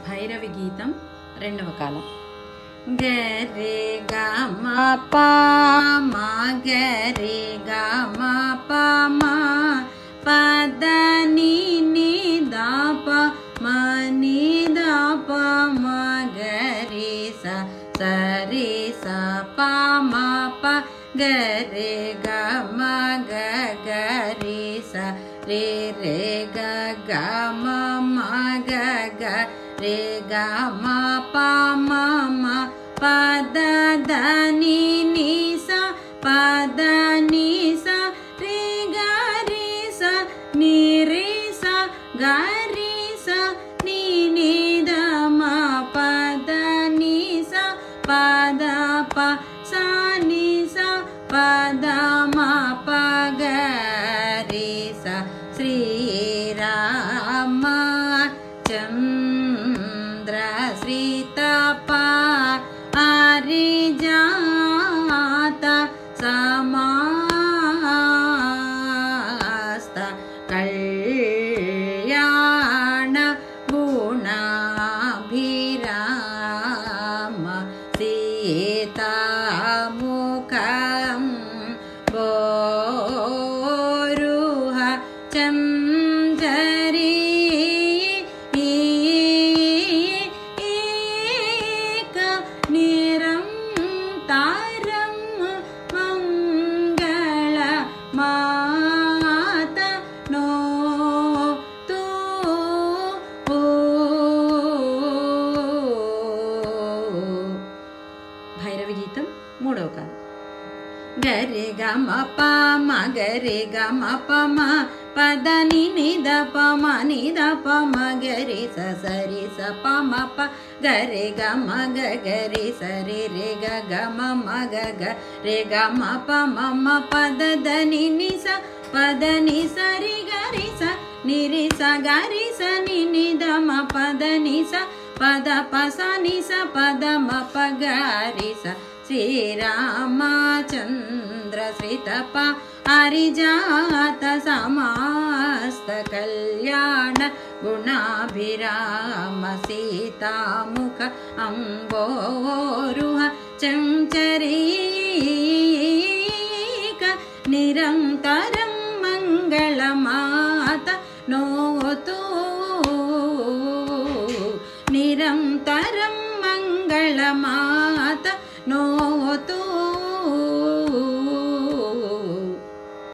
భైరవి గీతం రెండవ కాలం. గరే గమ ప మ గరే గమ ప మ పద ని ని ద ప మ ని ద ప మ గరే స సరి స ప మ ప గరే గమ గ గరే స రే రే గ గ మ మ గ గ రే గ మ ప మ మ పద ద ని ని స పద ని స రే గ రే స ని రే స గ రే స ని ని ద మ పద ని స పద ప స ని స పద మ ప గ రే స శ్రీరామ చంద్ర శ్రీతప అరిజాత సమాస్త కళ్యాణ గుణాభిరామ సీతాముఖం బోరుహ చందరి నిరంతరం మంగళ మాత నో తూ భైరవి గీతం మూడవ కాలం. గరే గమ ప మ గరే గమ ప మ పద ని ని ద ప మ ని ద ప మ గరే స సరి స ప మ ప గరే గమ గ గరే స రే రే గ గ మ మ గ గ రే గ మ ప మ మ పద ద ని ని స పద ని స రి గ రి స ని రి స గ రి స ని ని ద మ పద ని స పద ప స ని స పద మ ప గ రి స శ్రీరామచంద్ర శ్రీతప అరిజాత సమాస్త కళ్యాణ గుణాభిరామ సీతాముఖ అంబోరుహ చంచరీక నిరంతరం మంగళమా